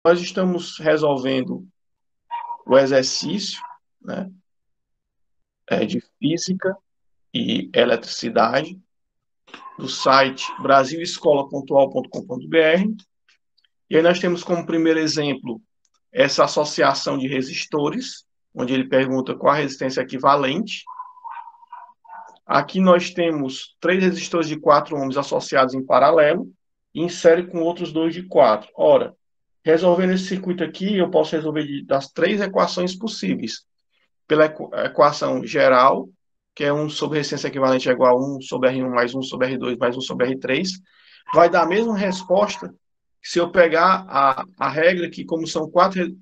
nós estamos resolvendo o exercício, né, de física e eletricidade do site brasilescola.al.com.br. E aí nós temos como primeiro exemplo essa associação de resistores, onde ele pergunta qual a resistência equivalente. Aqui nós temos 3 resistores de 4 ohms associados em paralelo e em série com outros 2 de 4. Ora, resolvendo esse circuito aqui, eu posso resolver das 3 equações possíveis. Pela equação geral, que é 1 sobre resistência equivalente é igual a 1 sobre R1 mais 1 sobre R2 mais 1 sobre R3, vai dar a mesma resposta se eu pegar a regra que, como são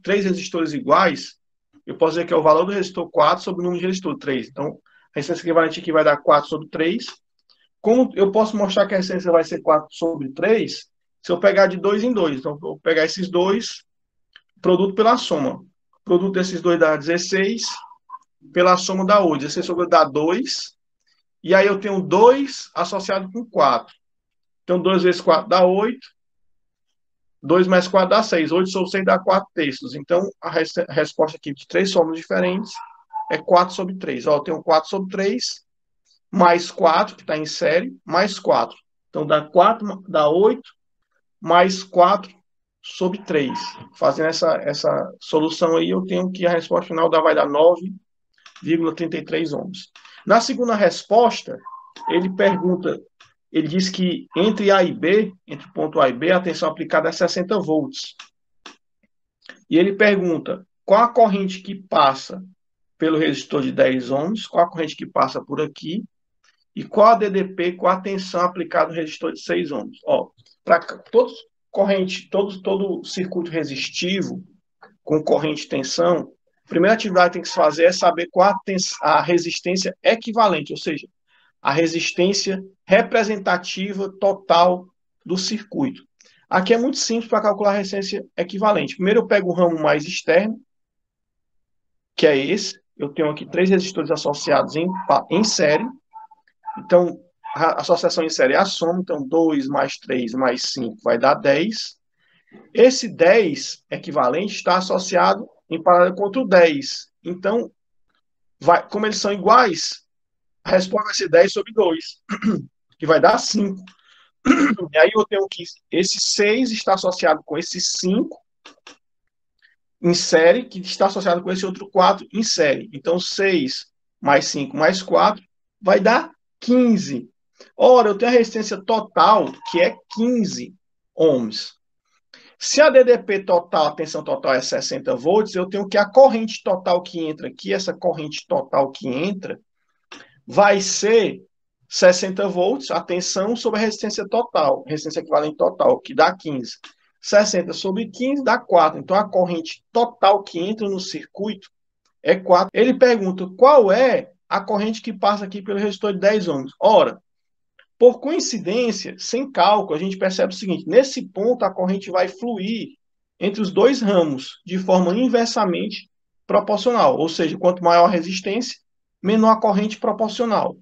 3 resistores iguais, eu posso dizer que é o valor do resistor 4 sobre o número de resistor 3. Então, a resistência equivalente aqui vai dar 4 sobre 3. Como eu posso mostrar que a resistência vai ser 4 sobre 3, se eu pegar de 2 em 2. Então, eu vou pegar esses dois, produto pela soma. O produto desses dois dá 16, pela soma dá 8. 16 sobre 8 dá 2. E aí eu tenho 2 associado com 4. Então, 2 vezes 4 dá 8. 2 mais 4 dá 6. 8 sobre 6 dá 4 terços. Então, a resposta aqui de 3 fórmulas diferentes é 4 sobre 3. Ó, eu tenho 4 sobre 3, mais 4, que está em série, mais 4. Então, dá 8, mais 4 sobre 3. Fazendo essa solução aí, eu tenho que a resposta final vai dar 9,33 ohms. Na segunda resposta, ele pergunta, ele diz que entre A e B, entre o ponto A e B, a tensão aplicada é 60 volts. E ele pergunta qual a corrente que passa pelo resistor de 10 ohms, qual a corrente que passa por aqui, e qual a DDP, qual a tensão aplicada no resistor de 6 ohms. Ó, para todo circuito resistivo com corrente e tensão, a primeira atividade que tem que se fazer é saber qual a resistência equivalente, ou seja, a resistência representativa total do circuito. Aqui é muito simples para calcular a resistência equivalente. Primeiro eu pego o ramo mais externo, que é esse. Eu tenho aqui 3 resistores associados em série. Então, a associação em série é a soma. Então, 2 mais 3 mais 5 vai dar 10. Esse 10 equivalente está associado em paralelo contra o 10. Então, como eles são iguais, a resposta vai ser 10 sobre 2, que vai dar 5. E aí eu tenho que esse 6 está associado com esse 5 em série, que está associado com esse outro 4 em série. Então, 6 mais 5 mais 4 vai dar 15. Ora, eu tenho a resistência total, que é 15 ohms. Se a DDP total, a tensão total é 60 volts, eu tenho que a corrente total que entra aqui, essa corrente total que entra, vai ser 60 volts, a tensão sobre a resistência total, resistência equivalente total, que dá 15. 60 sobre 15 dá 4. Então, a corrente total que entra no circuito é 4. Ele pergunta qual é a corrente que passa aqui pelo resistor de 10 ohms. Ora, por coincidência, sem cálculo, a gente percebe o seguinte: nesse ponto, a corrente vai fluir entre os dois ramos de forma inversamente proporcional. Ou seja, quanto maior a resistência, menor a corrente proporcional.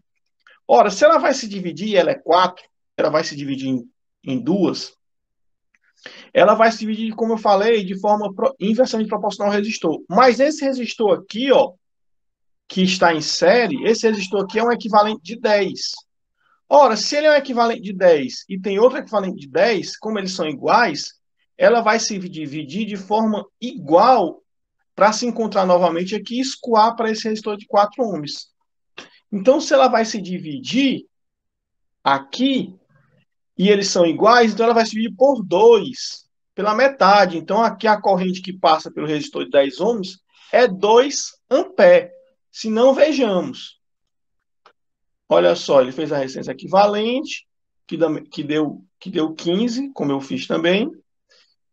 Ora, se ela vai se dividir, ela é 4, ela vai se dividir em duas, ela vai se dividir, como eu falei, de forma inversamente proporcional ao resistor. Mas esse resistor aqui, ó, que está em série, esse resistor aqui é um equivalente de 10. Ora, se ele é um equivalente de 10 e tem outro equivalente de 10, como eles são iguais, ela vai se dividir de forma igual para se encontrar novamente aqui e escoar para esse resistor de 4 ohms. Então, se ela vai se dividir aqui e eles são iguais, então ela vai se dividir por 2, pela metade. Então, aqui a corrente que passa pelo resistor de 10 ohms é 2 amperes. Se não, vejamos. Olha só, ele fez a resistência equivalente, que deu 15, como eu fiz também.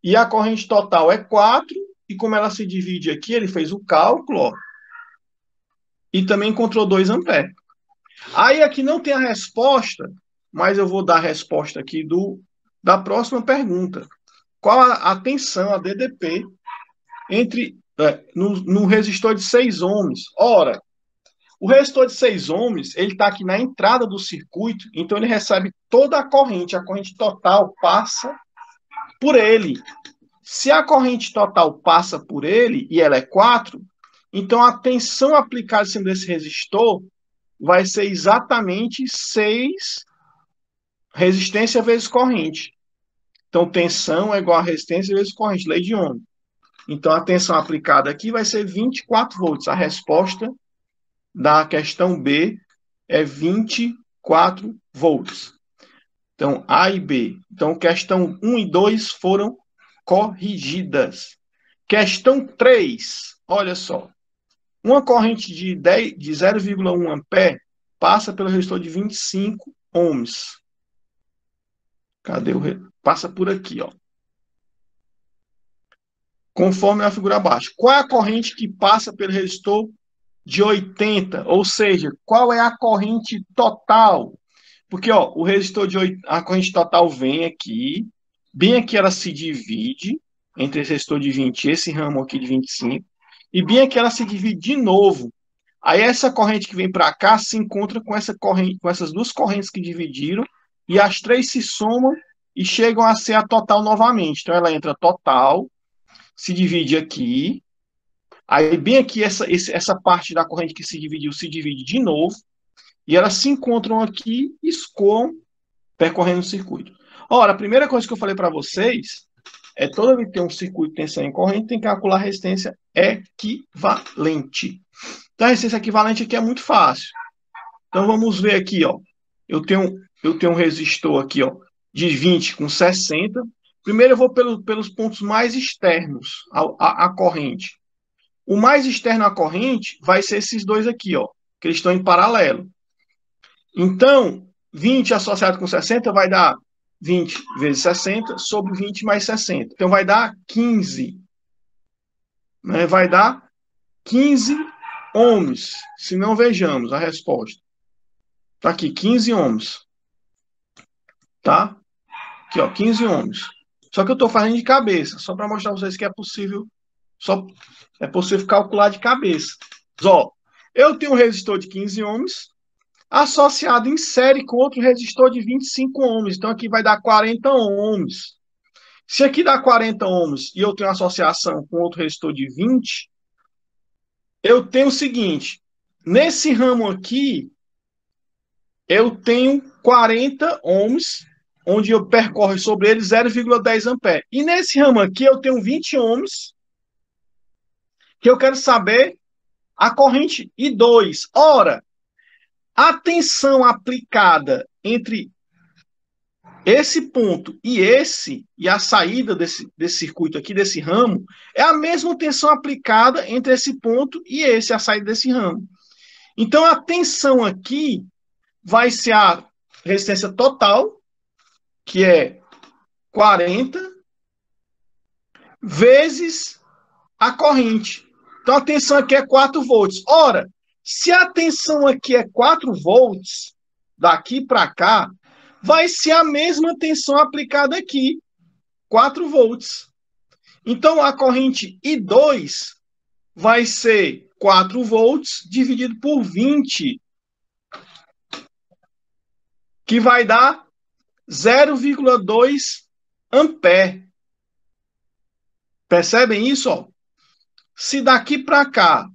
E a corrente total é 4, e como ela se divide aqui, ele fez o cálculo, ó, e também encontrou 2 amperes. Aí aqui não tem a resposta, mas eu vou dar a resposta aqui da próxima pergunta. Qual a tensão, a DDP, no resistor de 6 ohms? Ora, o resistor de 6 ohms, ele está aqui na entrada do circuito, então ele recebe toda a corrente total passa por ele. Se a corrente total passa por ele e ela é 4, então a tensão aplicada em cima desse resistor vai ser exatamente 6 resistência vezes corrente. Então, tensão é igual a resistência vezes corrente, lei de Ohm. Então, a tensão aplicada aqui vai ser 24 volts. A resposta da questão B é 24 volts. Então, A e B. Então, questão 1 e 2 foram corrigidas. Questão 3, olha só. Uma corrente de 0,1 ampere passa pelo resistor de 25 ohms. Cadê passa por aqui, ó. Conforme a figura abaixo. Qual é a corrente que passa pelo resistor de 80? Ou seja, qual é a corrente total? Porque, ó, o resistor de 8, a corrente total vem aqui, bem aqui ela se divide entre esse resistor de 20 e esse ramo aqui de 25, e bem aqui ela se divide de novo. Aí essa corrente que vem para cá se encontra com essa corrente, com essas duas correntes que dividiram, e as três se somam e chegam a ser a total novamente. Então ela entra total, se divide aqui, aí bem aqui essa parte da corrente que se dividiu se divide de novo, e elas se encontram aqui e escoam percorrendo o circuito. Ora, a primeira coisa que eu falei para vocês é toda vez que tem um circuito de tensão em corrente, tem que calcular a resistência equivalente. Então, a resistência equivalente aqui é muito fácil. Então, vamos ver aqui, ó. Eu tenho um resistor aqui, ó, de 20 com 60. Primeiro eu vou pelos pontos mais externos à corrente. O mais externo à corrente vai ser esses dois aqui, ó, que eles estão em paralelo. Então, 20 associado com 60 vai dar 20 vezes 60 sobre 20 mais 60. Então, vai dar 15. Né? Vai dar 15 ohms. Se não, vejamos a resposta. Está aqui, 15 ohms. Tá? Aqui, ó, 15 ohms. Só que eu estou fazendo de cabeça, só para mostrar para vocês que é possível, é possível calcular de cabeça. Ó, eu tenho um resistor de 15 ohms associado em série com outro resistor de 25 ohms. Então, aqui vai dar 40 ohms. Se aqui dá 40 ohms e eu tenho associação com outro resistor de 20, eu tenho o seguinte, nesse ramo aqui, eu tenho 40 ohms, onde eu percorro sobre ele 0,10 ampere. E nesse ramo aqui, eu tenho 20 ohms, que eu quero saber a corrente I2. Ora, a tensão aplicada entre esse ponto e a saída desse circuito aqui, desse ramo, é a mesma tensão aplicada entre esse ponto e a saída desse ramo. Então, a tensão aqui vai ser a resistência total, que é 40, vezes a corrente. Então, a tensão aqui é 4 volts. Ora, se a tensão aqui é 4 volts, daqui para cá, vai ser a mesma tensão aplicada aqui, 4 volts. Então, a corrente I2 vai ser 4 volts dividido por 20, que vai dar 0,2 ampere. Percebem isso? Ó? Se daqui para cá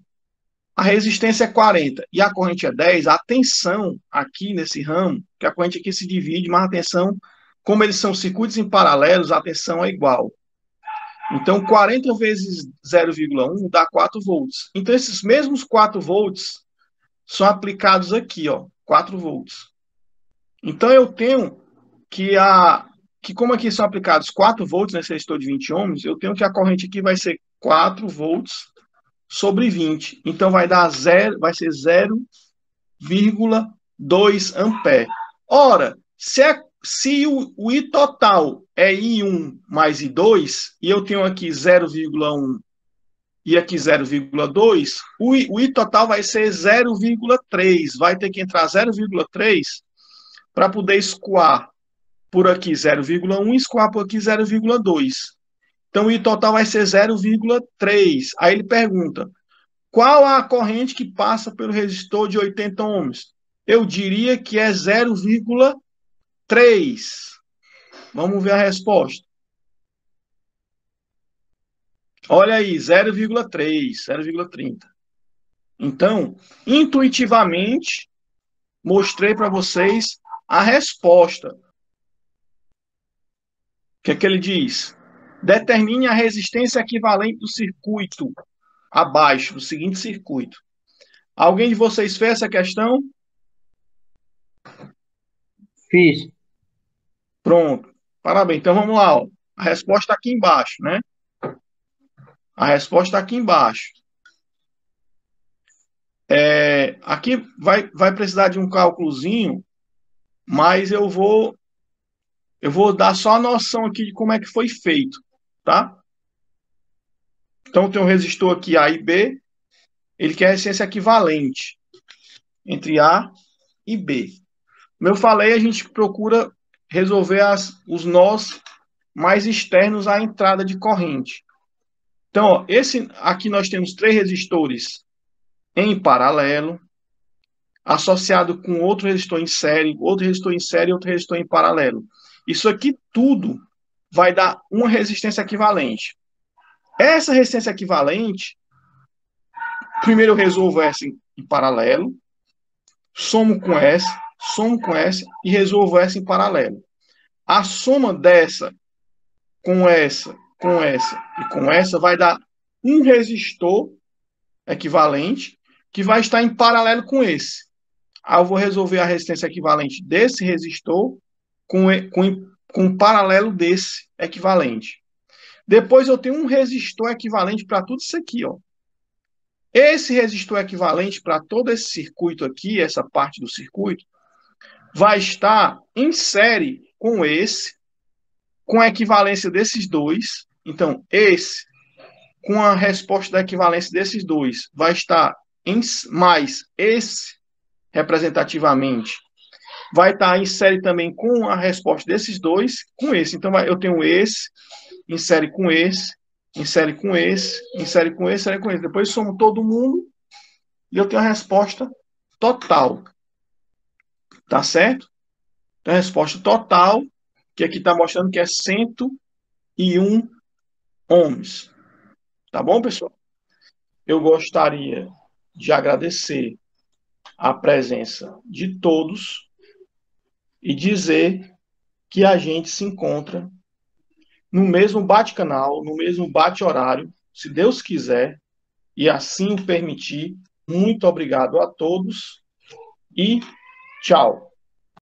a resistência é 40 e a corrente é 10, a tensão aqui nesse ramo, que a corrente aqui se divide, mas a tensão, como eles são circuitos em paralelos, a tensão é igual. Então, 40 vezes 0,1 dá 4 volts. Então, esses mesmos 4 volts são aplicados aqui, ó, 4 volts. Então, eu tenho que como aqui são aplicados 4 volts nesse resistor de 20 ohms, eu tenho que a corrente aqui vai ser 4 volts sobre 20. Então, vai ser 0,2 ampere. Ora, se o I total é I1 mais I2, e eu tenho aqui 0,1 e aqui 0,2, o I total vai ser 0,3. Vai ter que entrar 0,3 para poder escoar por aqui 0,1 e escoar por aqui 0,2. Então, o I total vai ser 0,3. Aí ele pergunta, qual a corrente que passa pelo resistor de 80 ohms? Eu diria que é 0,3. Vamos ver a resposta. Olha aí, 0,3, 0,30. Então, intuitivamente, mostrei para vocês a resposta. O que é que ele diz? Determine a resistência equivalente do circuito abaixo, do seguinte circuito. Alguém de vocês fez essa questão? Fiz. Pronto. Parabéns. Então vamos lá. Ó. A resposta está aqui embaixo, né? A resposta está aqui embaixo. Aqui vai precisar de um cálculozinho, mas eu vou dar só a noção aqui de como é que foi feito, tá? Então tem um resistor aqui A e B, ele quer a resistência equivalente entre A e B. Como eu falei, a gente procura resolver os nós mais externos à entrada de corrente. Então, ó, aqui nós temos três resistores em paralelo, associado com outro resistor em série, outro resistor em série e outro resistor em paralelo. Isso aqui tudo vai dar uma resistência equivalente. Essa resistência equivalente, primeiro eu resolvo essa em paralelo, somo com essa e resolvo essa em paralelo. A soma dessa com essa, com essa e com essa vai dar um resistor equivalente que vai estar em paralelo com esse. Aí eu vou resolver a resistência equivalente desse resistor com um paralelo desse equivalente. Depois eu tenho um resistor equivalente para tudo isso aqui, ó. Esse resistor equivalente para todo esse circuito aqui, essa parte do circuito, vai estar em série com esse, com a equivalência desses dois. Então, esse, com a resposta da equivalência desses dois, vai estar em mais esse, representativamente, vai estar em série também com a resposta desses dois, com esse. Então, eu tenho esse, em série com esse, em série com esse, em série com esse, série com esse. Depois somo todo mundo e eu tenho a resposta total. Tá certo? Então, a resposta total, que aqui está mostrando que é 101 ohms. Tá bom, pessoal? Eu gostaria de agradecer a presença de todos e dizer que a gente se encontra no mesmo bate-canal, no mesmo bate-horário, se Deus quiser e assim o permitir. Muito obrigado a todos e tchau.